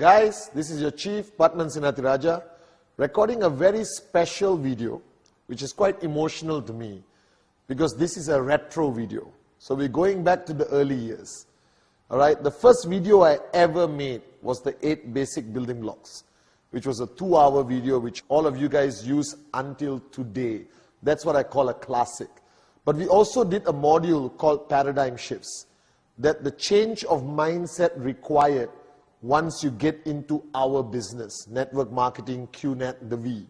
Guys, this is your Chief, Bathman Raja, recording a very special video, which is quite emotional to me, because this is a retro video. So we're going back to the early years. Alright, the first video I ever made was the 8 basic building blocks, which was a 2-hour video which all of you guys use until today. That's what I call a classic. But we also did a module called paradigm shifts, that the change of mindset required once you get into our business, network marketing, QNet, the V.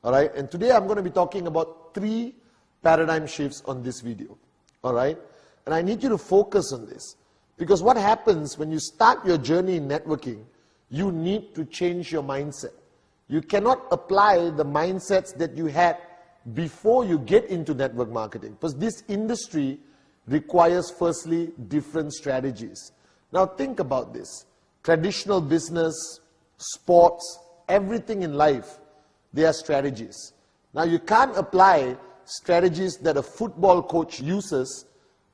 Alright, and today I'm going to be talking about 3 paradigm shifts on this video. Alright, and I need you to focus on this, because what happens when you start your journey in networking, you need to change your mindset. You cannot apply the mindsets that you had before you get into network marketing, because this industry requires firstly different strategies. Now think about this. Traditional business, sports, everything in life, they are strategies. Now you can't apply strategies that a football coach uses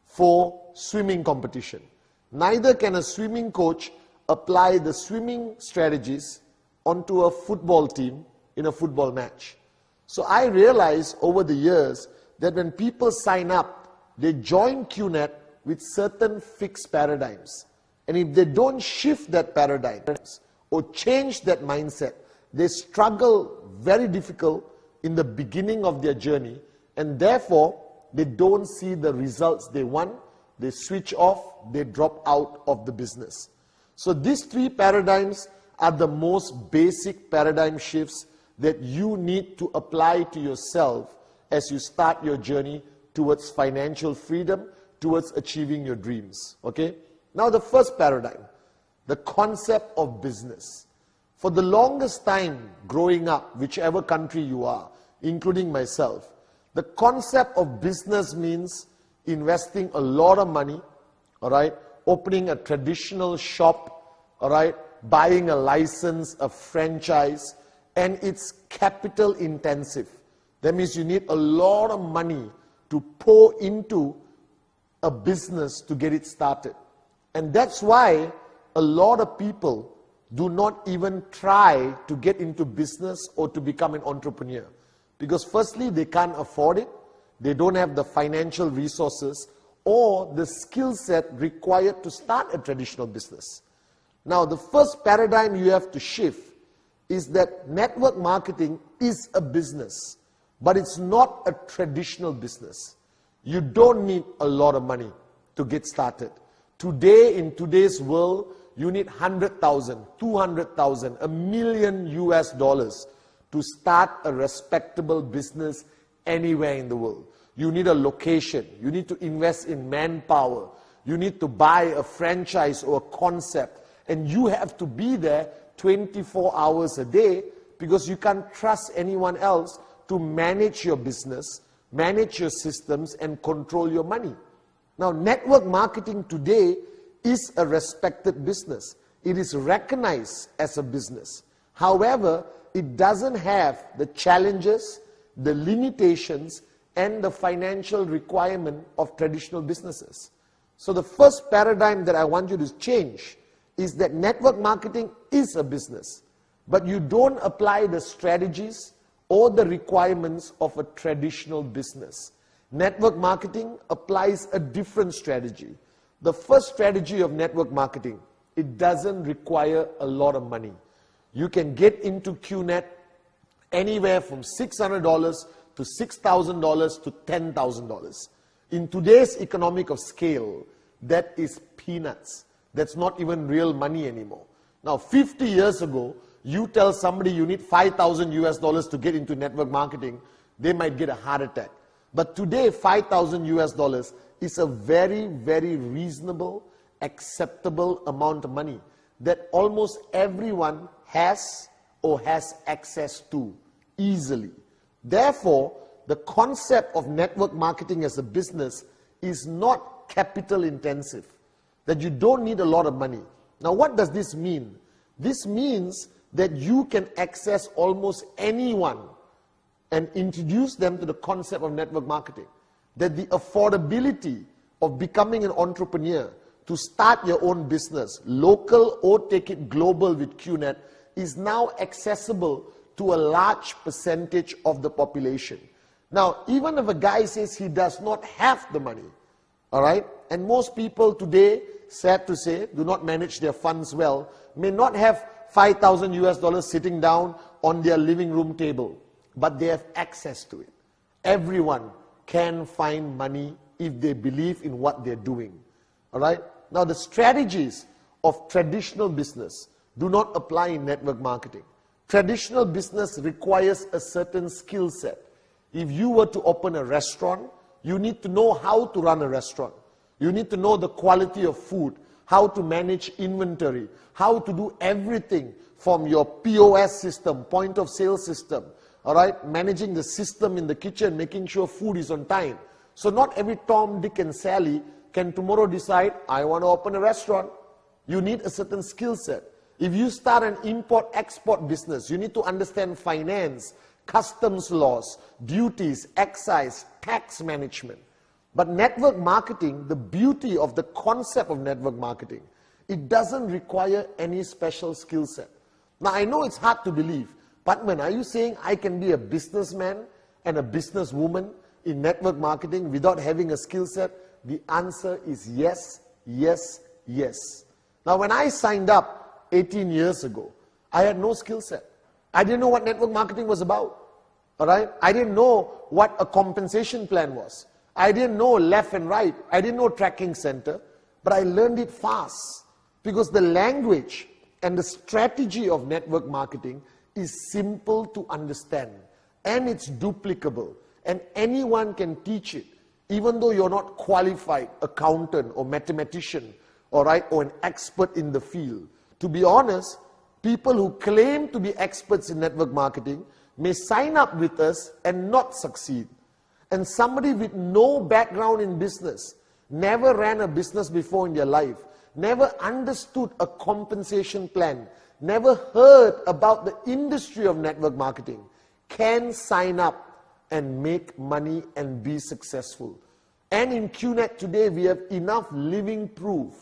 for swimming competition. Neither can a swimming coach apply the swimming strategies onto a football team in a football match. So I realized over the years that when people sign up, they join QNet with certain fixed paradigms. And if they don't shift that paradigm or change that mindset, they struggle very difficult in the beginning of their journey, and therefore they don't see the results they want. They switch off, they drop out of the business. So these 3 paradigms are the most basic paradigm shifts that you need to apply to yourself as you start your journey towards financial freedom, towards achieving your dreams. Okay? Now the first paradigm, the concept of business. For the longest time growing up, whichever country you are, including myself, the concept of business means investing a lot of money, all right, opening a traditional shop, all right, buying a license, a franchise, and it's capital intensive. That means you need a lot of money to pour into a business to get it started. And that's why a lot of people do not even try to get into business or to become an entrepreneur. Because firstly, they can't afford it, they don't have the financial resources or the skill set required to start a traditional business. Now, the first paradigm you have to shift is that network marketing is a business, but it's not a traditional business. You don't need a lot of money to get started. Today, in today's world, you need 100,000, 200,000, $1 million to start a respectable business anywhere in the world. You need a location. You need to invest in manpower. You need to buy a franchise or a concept. And you have to be there 24 hours a day, because you can't trust anyone else to manage your business, manage your systems, and control your money. Now, network marketing today is a respected business. It is recognized as a business. However, it doesn't have the challenges, the limitations, and the financial requirement of traditional businesses. So the first paradigm that I want you to change is that network marketing is a business, but you don't apply the strategies or the requirements of a traditional business. Network marketing applies a different strategy. The first strategy of network marketing, it doesn't require a lot of money. You can get into QNet anywhere from $600 to $6,000 to $10,000. In today's economic of scale, that is peanuts. That's not even real money anymore. Now, 50 years ago, you tell somebody you need $5,000 to get into network marketing, they might get a heart attack. But today, $5,000 is a very, very reasonable, acceptable amount of money that almost everyone has or has access to easily. Therefore, the concept of network marketing as a business is not capital intensive, that you don't need a lot of money. Now, what does this mean? This means that you can access almost anyone and introduce them to the concept of network marketing. That the affordability of becoming an entrepreneur to start your own business, local or take it global with QNet, is now accessible to a large percentage of the population. Now, even if a guy says he does not have the money, all right, and most people today, sad to say, do not manage their funds well, may not have 5,000 US dollars sitting down on their living room table, but they have access to it. Everyone can find money if they believe in what they're doing. All right? Now, the strategies of traditional business do not apply in network marketing. Traditional business requires a certain skill set. If you were to open a restaurant, you need to know how to run a restaurant. You need to know the quality of food, how to manage inventory, how to do everything from your POS system, point of sale system, all right, managing the system in the kitchen, making sure food is on time. So not every Tom, Dick, and Sally can tomorrow decide, I want to open a restaurant. You need a certain skill set. If you start an import-export business, you need to understand finance, customs laws, duties, excise, tax management. But network marketing, the beauty of the concept of network marketing, it doesn't require any special skill set. Now, I know it's hard to believe, Pathman, are you saying I can be a businessman and a businesswoman in network marketing without having a skill set? The answer is yes, yes, yes. Now, when I signed up 18 years ago, I had no skill set. I didn't know what network marketing was about. All right? I didn't know what a compensation plan was. I didn't know left and right. I didn't know tracking center. But I learned it fast because the language and the strategy of network marketing is simple to understand, and it's duplicable, and anyone can teach it, even though you're not qualified accountant or mathematician, all right, or an expert in the field. To be honest, people who claim to be experts in network marketing may sign up with us and not succeed. And somebody with no background in business, never ran a business before in their life, never understood a compensation plan, never heard about the industry of network marketing, can sign up and make money and be successful. And in QNet today, we have enough living proof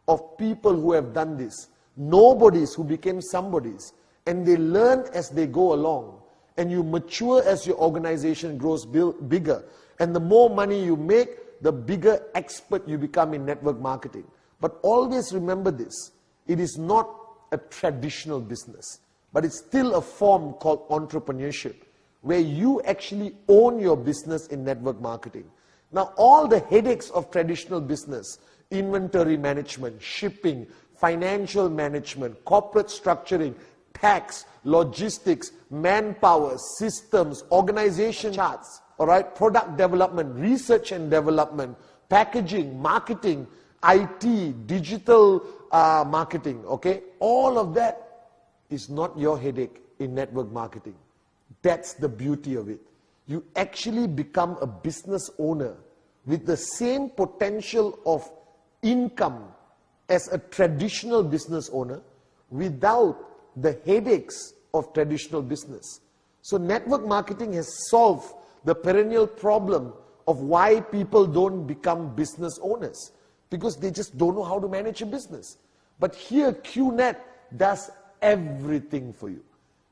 of people who have done this. Nobodies who became somebodies. And they learn as they go along. And you mature as your organization grows bigger. And the more money you make, the bigger expert you become in network marketing. But always remember this. It is not a traditional business, but it's still a form called entrepreneurship, where you actually own your business in network marketing. Now, all the headaches of traditional business, inventory management, shipping, financial management, corporate structuring, tax, logistics, manpower, systems, organization charts, all right, product development, research and development, packaging, marketing, IT, digital marketing, okay? All of that is not your headache in network marketing. That's the beauty of it. You actually become a business owner with the same potential of income as a traditional business owner without the headaches of traditional business. So network marketing has solved the perennial problem of why people don't become business owners, because they just don't know how to manage a business. But here QNet does everything for you.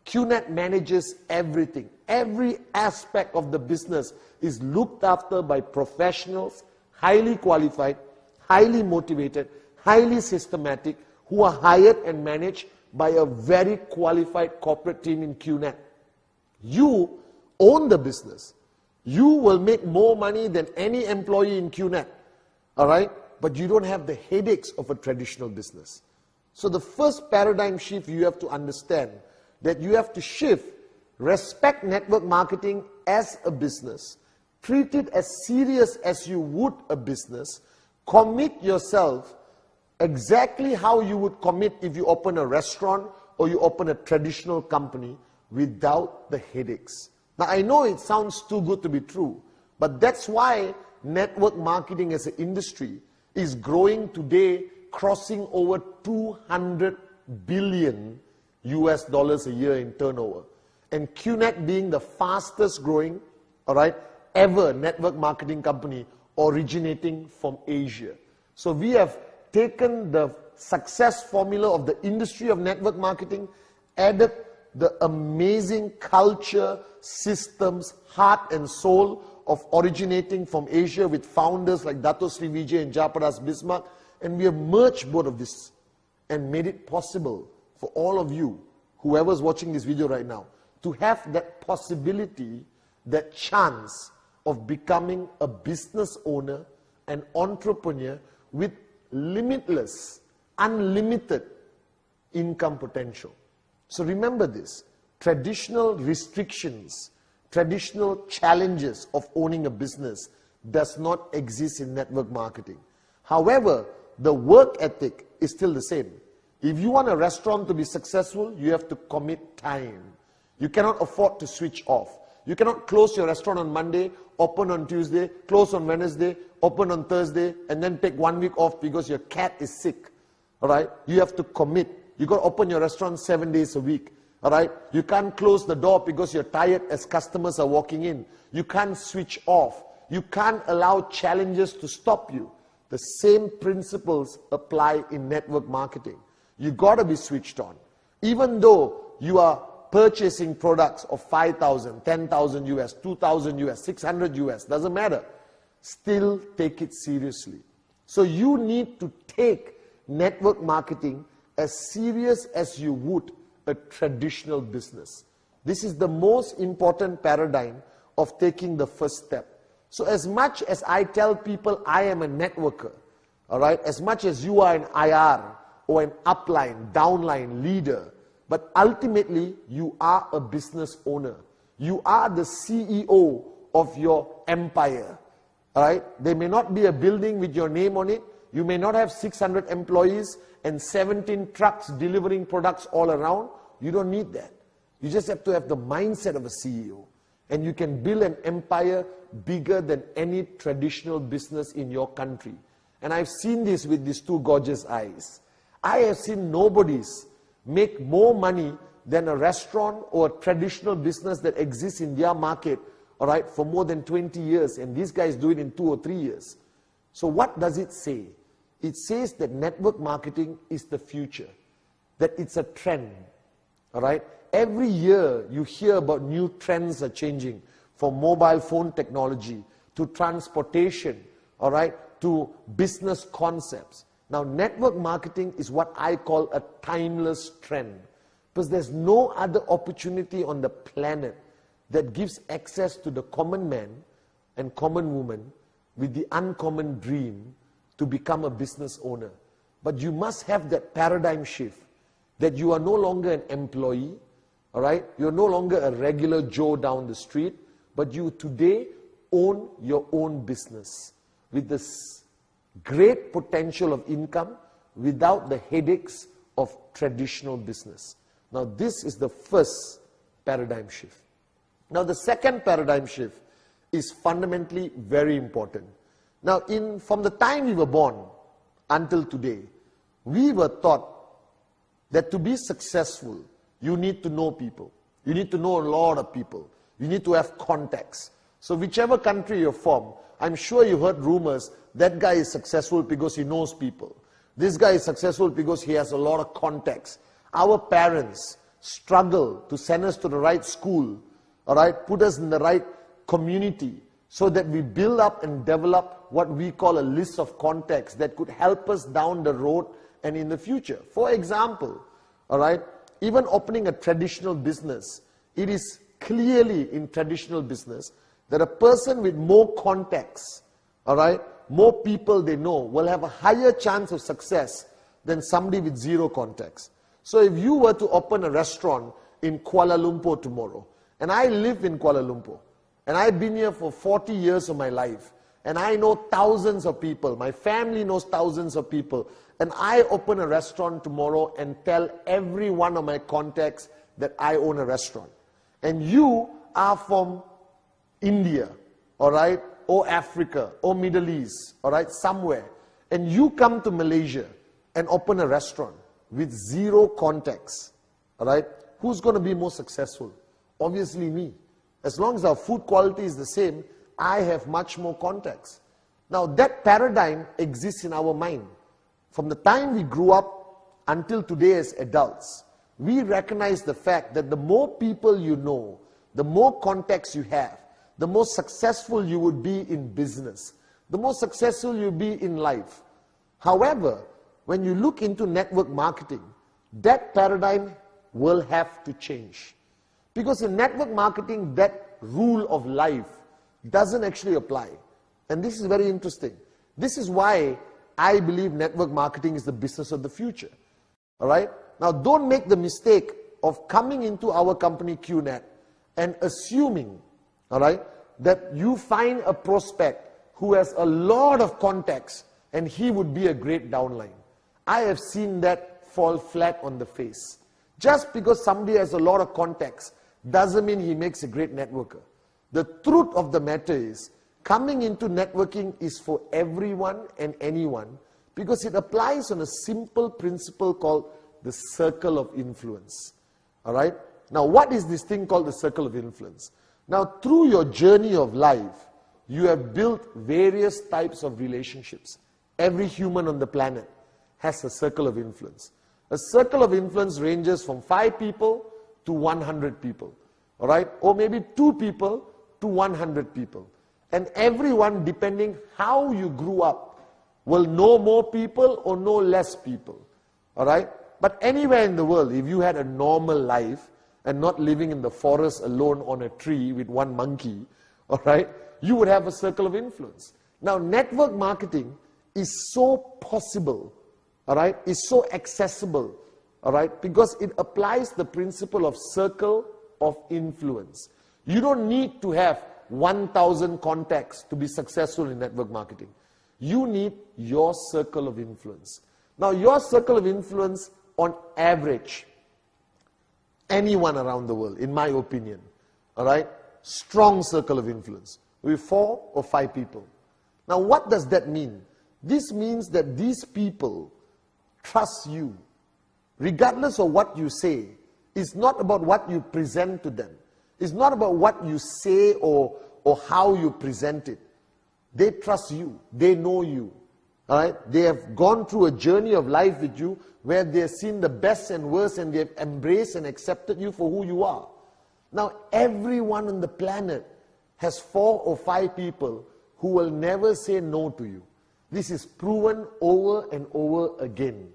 QNet manages everything. Every aspect of the business is looked after by professionals, highly qualified, highly motivated, highly systematic, who are hired and managed by a very qualified corporate team in QNet. You own the business. You will make more money than any employee in QNet. All right? But you don't have the headaches of a traditional business. So the first paradigm shift you have to understand, that you have to shift, respect network marketing as a business, treat it as serious as you would a business, commit yourself exactly how you would commit if you open a restaurant or you open a traditional company without the headaches. Now, I know it sounds too good to be true, but that's why network marketing as an industry is growing today, crossing over 200 billion US dollars a year in turnover. And QNet being the fastest growing, all right, ever network marketing company originating from Asia. So we have taken the success formula of the industry of network marketing, added the amazing culture, systems, heart and soul of originating from Asia with founders like Dato Sri Vijay and Japadas Bismarck, and we have merged both of this and made it possible for all of you, whoever's watching this video right now, to have that possibility, that chance of becoming a business owner, an entrepreneur with limitless, unlimited income potential. So remember this, traditional restrictions, traditional challenges of owning a business does not exist in network marketing. However, the work ethic is still the same. If you want a restaurant to be successful, you have to commit time. You cannot afford to switch off. You cannot close your restaurant on Monday, open on Tuesday, close on Wednesday, open on Thursday, and then take 1 week off because your cat is sick. All right? You have to commit. You got to open your restaurant 7 days a week. All right? You can't close the door because you're tired as customers are walking in. You can't switch off. You can't allow challenges to stop you. The same principles apply in network marketing. You got to be switched on. Even though you are purchasing products of 5,000, 10,000 US, 2,000 US, 600 US, doesn't matter. Still take it seriously. So you need to take network marketing as serious as you would a traditional business. This is the most important paradigm of taking the first step. So as much as I tell people I am a networker, all right, as much as you are an IR or an upline, downline, leader, but ultimately you are a business owner. You are the CEO of your empire, all right? There may not be a building with your name on it. You may not have 600 employees and 17 trucks delivering products all around. You don't need that. You just have to have the mindset of a CEO. And you can build an empire bigger than any traditional business in your country. And I've seen this with these two gorgeous eyes. I have seen nobodies make more money than a restaurant or a traditional business that exists in their market, all right, for more than 20 years. And these guys do it in 2 or 3 years. So what does it say? It says that network marketing is the future, that it's a trend, all right? Every year you hear about new trends are changing, from mobile phone technology to transportation, all right, to business concepts. Now, network marketing is what I call a timeless trend, because there's no other opportunity on the planet that gives access to the common man and common woman with the uncommon dream to become a business owner. But you must have that paradigm shift, that you are no longer an employee, all right? You're no longer a regular Joe down the street, but you today own your own business with this great potential of income without the headaches of traditional business. Now, this is the first paradigm shift. Now, the second paradigm shift is fundamentally very important. Now, from the time we were born until today, we were taught that to be successful, you need to know people. You need to know a lot of people. You need to have contacts. So whichever country you're from, I'm sure you heard rumors, that guy is successful because he knows people. This guy is successful because he has a lot of contacts. Our parents struggle to send us to the right school, all right, put us in the right community, so that we build up and develop what we call a list of contacts that could help us down the road and in the future. For example, all right, even opening a traditional business, it is clearly in traditional business that a person with more contacts, all right, more people they know, will have a higher chance of success than somebody with zero contacts. So if you were to open a restaurant in Kuala Lumpur tomorrow, and I live in Kuala Lumpur, and I've been here for 40 years of my life, and I know thousands of people, my family knows thousands of people, and I open a restaurant tomorrow and tell every one of my contacts that I own a restaurant. And you are from India, all right, or Africa, or Middle East, all right, somewhere, and you come to Malaysia and open a restaurant with zero contacts, all right, who's going to be more successful? Obviously me. As long as our food quality is the same, I have much more contacts. Now that paradigm exists in our mind. from the time we grew up until today as adults, we recognize the fact that the more people you know, the more contacts you have, the more successful you would be in business, the more successful you'll be in life. However, when you look into network marketing, that paradigm will have to change. Because in network marketing, that rule of life doesn't actually apply. And this is very interesting. This is why I believe network marketing is the business of the future. All right? Now, don't make the mistake of coming into our company QNet and assuming, all right, that you find a prospect who has a lot of contacts and he would be a great downline. I have seen that fall flat on the face. Just because somebody has a lot of contacts doesn't mean he makes a great networker. The truth of the matter is, coming into networking is for everyone and anyone because it applies on a simple principle called the circle of influence. All right? Now, what is this thing called the circle of influence? Now, through your journey of life, you have built various types of relationships. Every human on the planet has a circle of influence. A circle of influence ranges from 5 people to 100 people. All right? Or maybe 2 people to 100 people. And everyone, depending how you grew up, will know more people or know less people. All right? But anywhere in the world, if you had a normal life and not living in the forest alone on a tree with one monkey, all right, you would have a circle of influence. Now, network marketing is so possible, all right, is so accessible, all right, because it applies the principle of circle of influence. You don't need to have 1,000 contacts to be successful in network marketing. You need your circle of influence. Now, your circle of influence, on average, anyone around the world, in my opinion, all right, strong circle of influence, with 4 or 5 people. Now, what does that mean? This means that these people trust you, regardless of what you say. It's not about what you present to them. It's not about what you say or how you present it. They trust you. They know you. All right? They have gone through a journey of life with you where they have seen the best and worst and they have embraced and accepted you for who you are. Now, everyone on the planet has 4 or 5 people who will never say no to you. This is proven over and over again.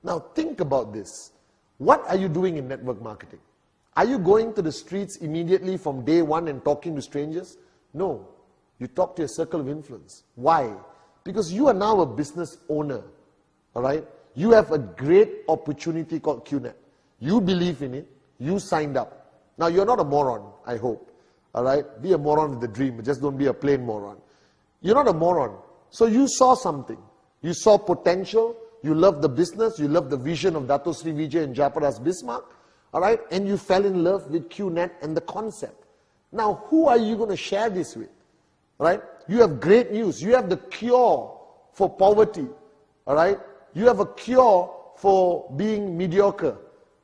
Now, think about this. What are you doing in network marketing? Are you going to the streets immediately from day one and talking to strangers? No. You talk to your circle of influence. Why? Because you are now a business owner. All right? You have a great opportunity called QNet. You believe in it. You signed up. Now, you're not a moron, I hope. All right? Be a moron with the dream, but just don't be a plain moron. You're not a moron. So you saw something. You saw potential. You love the business. You love the vision of Dato Sri Vijay and Japaras Bismarck. All right? And you fell in love with QNet and the concept. Now, who are you going to share this with? All right? You have great news. You have the cure for poverty. All right? You have a cure for being mediocre.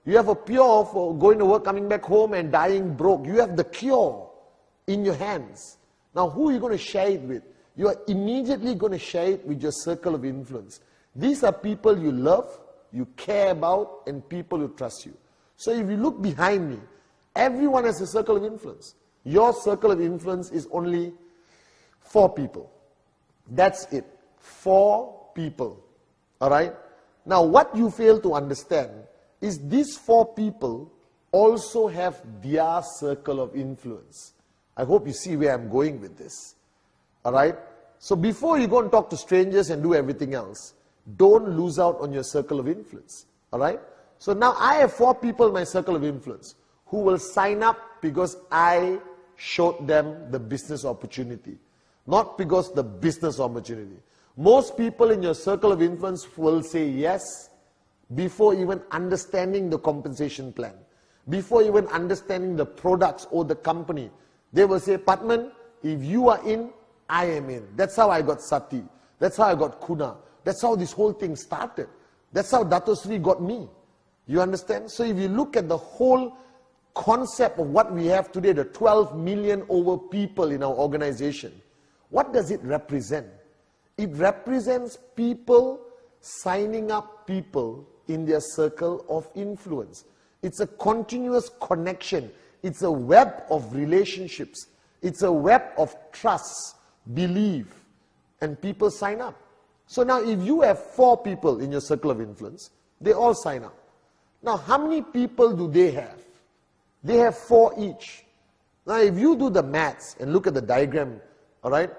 You have a cure for going to work, coming back home and dying broke. You have the cure in your hands. Now, who are you going to share it with? You are immediately going to share it with your circle of influence. These are people you love, you care about, and people who trust you. So if you look behind me, everyone has a circle of influence. Your circle of influence is only 4 people. That's it. 4 people. All right? Now, what you fail to understand is these 4 people also have their circle of influence. I hope you see where I'm going with this. All right? So before you go and talk to strangers and do everything else, don't lose out on your circle of influence. All right? So now I have 4 people in my circle of influence who will sign up because I showed them the business opportunity, not because the business opportunity. Most people in your circle of influence will say yes before even understanding the compensation plan, before even understanding the products or the company. They will say, Pathman, if you are in, I am in. That's how I got Sati. That's how I got Kuna. That's how this whole thing started. That's how Dato Sri got me. You understand? So if you look at the whole concept of what we have today, the 12 million over people in our organization, what does it represent? It represents people signing up people in their circle of influence. It's a continuous connection. It's a web of relationships. It's a web of trust, belief, and people sign up. So now if you have 4 people in your circle of influence, they all sign up. Now how many people do they have? They have 4 each. Now if you do the maths and look at the diagram, all right,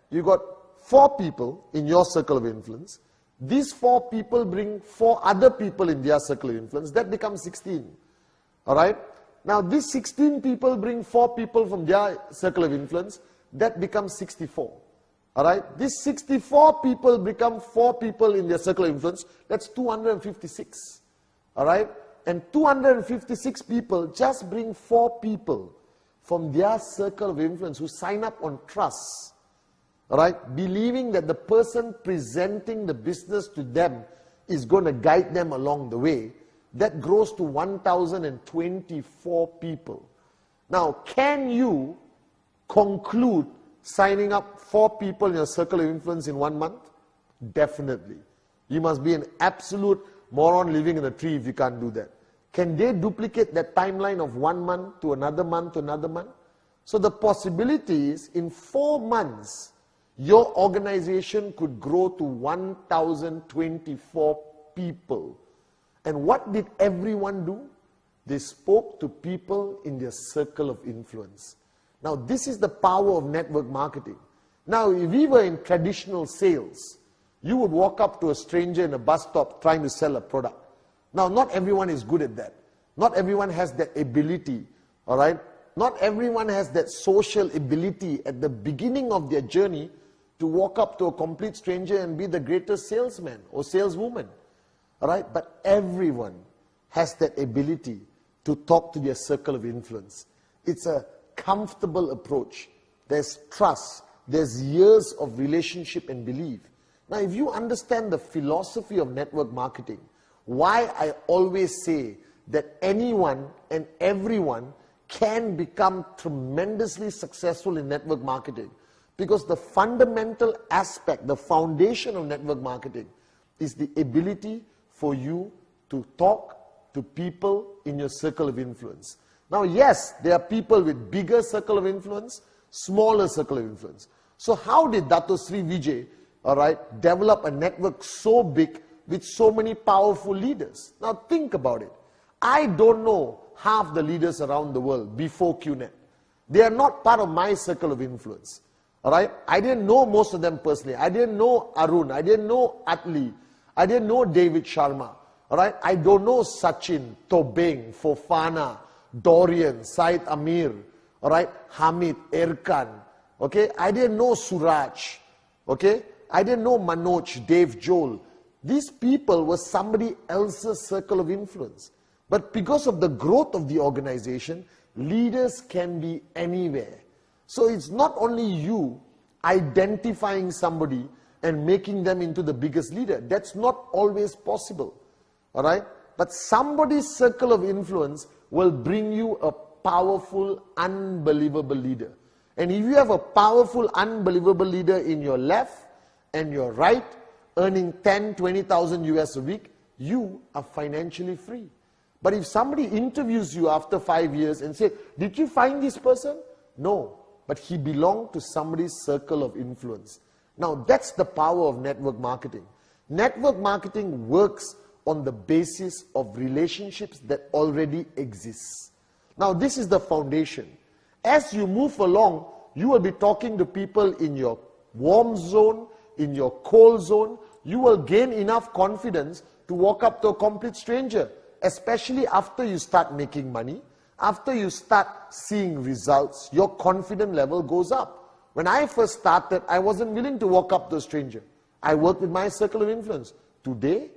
you got 4 people in your circle of influence. These 4 people bring 4 other people in their circle of influence. That becomes 16. All right? Now these 16 people bring 4 people from their circle of influence. That becomes 64. All right? These 64 people become 4 people in their circle of influence. That's 256. All right? And 256 people just bring 4 people from their circle of influence who sign up on trust. All right? Believing that the person presenting the business to them is going to guide them along the way. That grows to 1,024 people. Now, can you conclude signing up 4 people in your circle of influence in 1 month? Definitely. You must be an absolute moron living in a tree if you can't do that. Can they duplicate that timeline of 1 month to another month to another month? So the possibility is in 4 months, your organization could grow to 1,024 people. And what did everyone do? They spoke to people in their circle of influence. Now, this is the power of network marketing. Now, if we were in traditional sales, you would walk up to a stranger in a bus stop trying to sell a product. Now, not everyone is good at that. Not everyone has that ability, all right? Not everyone has that social ability at the beginning of their journey to walk up to a complete stranger and be the greatest salesman or saleswoman. All right? But everyone has that ability to talk to their circle of influence. It's a comfortable approach. There's trust. There's years of relationship and belief. Now, if you understand the philosophy of network marketing, why I always say that anyone and everyone can become tremendously successful in network marketing, because the fundamental aspect, the foundation of network marketing is the ability for you to talk to people in your circle of influence. Now, yes, there are people with bigger circle of influence, smaller circle of influence. So how did Dato Sri Vijay, all right, develop a network so big with so many powerful leaders? Now think about it. I don't know half the leaders around the world before QNet. They are not part of my circle of influence. All right? I didn't know most of them personally. I didn't know Arun. I didn't know Atli. I didn't know David Sharma. All right? I don't know Sachin, Tobing, Fofana, Dorian, Said Amir, all right? Hamid, Erkan. Okay? I didn't know Suraj. Okay? I didn't know Manoj, Dave Joel. These people were somebody else's circle of influence. But because of the growth of the organization, leaders can be anywhere. So it's not only you identifying somebody and making them into the biggest leader. That's not always possible. All right? But somebody's circle of influence will bring you a powerful, unbelievable leader. And if you have a powerful, unbelievable leader in your left and your right, earning 10, 20,000 US a week, you are financially free. But if somebody interviews you after 5 years and say, did you find this person? No, but he belonged to somebody's circle of influence. Now that's the power of network marketing. Network marketing works on the basis of relationships that already exist. Now this is the foundation. As you move along, you will be talking to people in your warm zone, in your cold zone. You will gain enough confidence to walk up to a complete stranger, especially after you start making money, after you start seeing results, your confidence level goes up. When I first started, I wasn't willing to walk up to a stranger. I worked with my circle of influence. Today,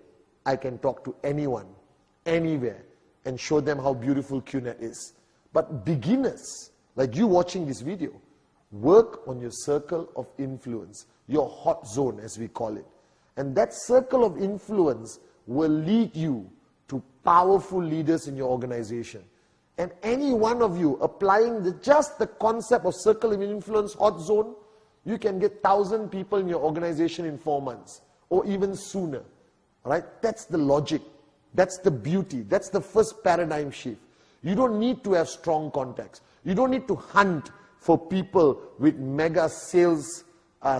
I can talk to anyone, anywhere, and show them how beautiful QNet is. But beginners, like you watching this video, work on your circle of influence, your hot zone as we call it. And that circle of influence will lead you to powerful leaders in your organization. And any one of you applying just the concept of circle of influence, hot zone, you can get 1,000 people in your organization in 4 months or even sooner. All right? That's the logic. That's the beauty. That's the first paradigm shift. You don't need to have strong contacts. You don't need to hunt for people with mega sales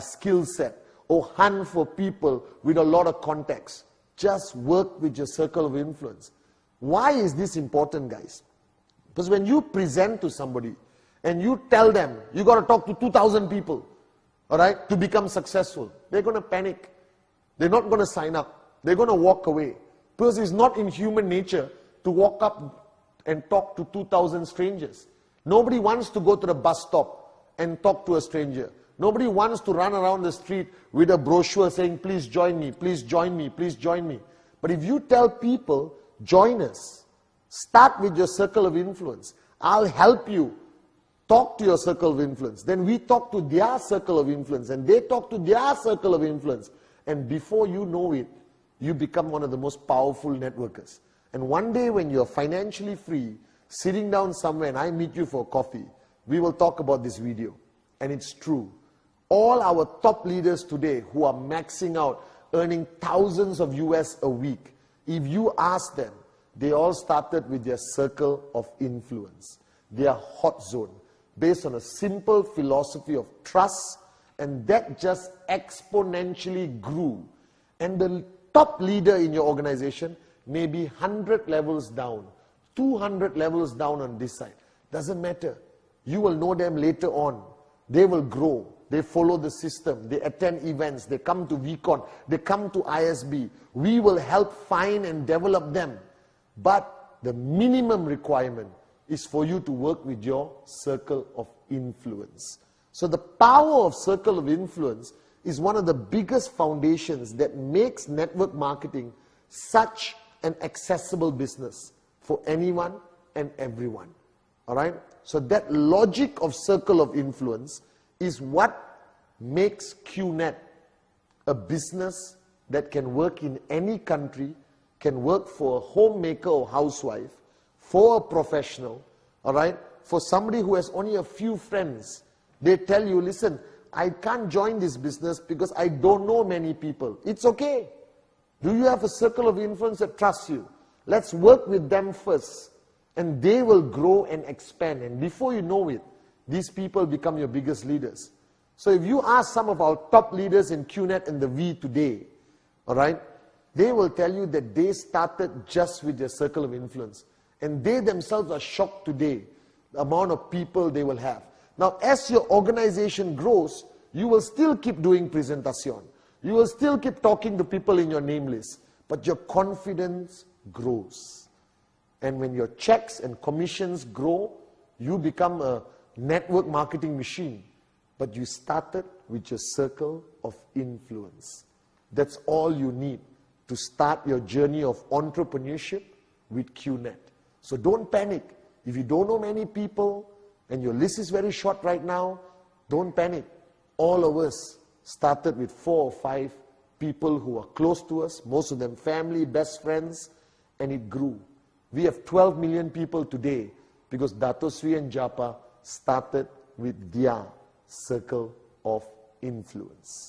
skill set or hunt for people with a lot of contacts. Just work with your circle of influence. Why is this important, guys? Because when you present to somebody and you tell them you got to talk to 2,000 people, all right, to become successful, they're going to panic. They're not going to sign up. They're going to walk away. Because it's not in human nature to walk up and talk to 2,000 strangers. Nobody wants to go to the bus stop and talk to a stranger. Nobody wants to run around the street with a brochure saying, please join me, please join me, please join me. But if you tell people, join us, start with your circle of influence. I'll help you. Talk to your circle of influence. Then we talk to their circle of influence, and they talk to their circle of influence. And before you know it, you become one of the most powerful networkers. And one day when you're financially free, sitting down somewhere and I meet you for coffee, we will talk about this video. And it's true. All our top leaders today who are maxing out, earning thousands of US a week, if you ask them, they all started with their circle of influence, their hot zone, based on a simple philosophy of trust, and that just exponentially grew. And the top leader in your organization may be 100 levels down, 200 levels down on this side. Doesn't matter. You will know them later on. They will grow. They follow the system. They attend events. They come to VCon. They come to ISB. We will help find and develop them. But the minimum requirement is for you to work with your circle of influence. So the power of circle of influence is one of the biggest foundations that makes network marketing such an accessible business for anyone and everyone. All right? So that logic of circle of influence is what makes QNet a business that can work in any country, can work for a homemaker or housewife, for a professional, all right? For somebody who has only a few friends. They tell you, listen, I can't join this business because I don't know many people. It's okay. Do you have a circle of influence that trusts you? Let's work with them first. And they will grow and expand. And before you know it, these people become your biggest leaders. So if you ask some of our top leaders in QNet and the V today, all right, they will tell you that they started just with their circle of influence. And they themselves are shocked today, the amount of people they will have. Now, as your organization grows, you will still keep doing presentation. You will still keep talking to people in your name list. But your confidence grows. And when your checks and commissions grow, you become a network marketing machine. But you started with your circle of influence. That's all you need to start your journey of entrepreneurship with QNet. So don't panic. If you don't know many people and your list is very short right now, don't panic. All of us started with 4 or 5 people who are close to us, most of them family, best friends, and it grew. We have 12 million people today because Dato Sri and Japa started with their circle of influence.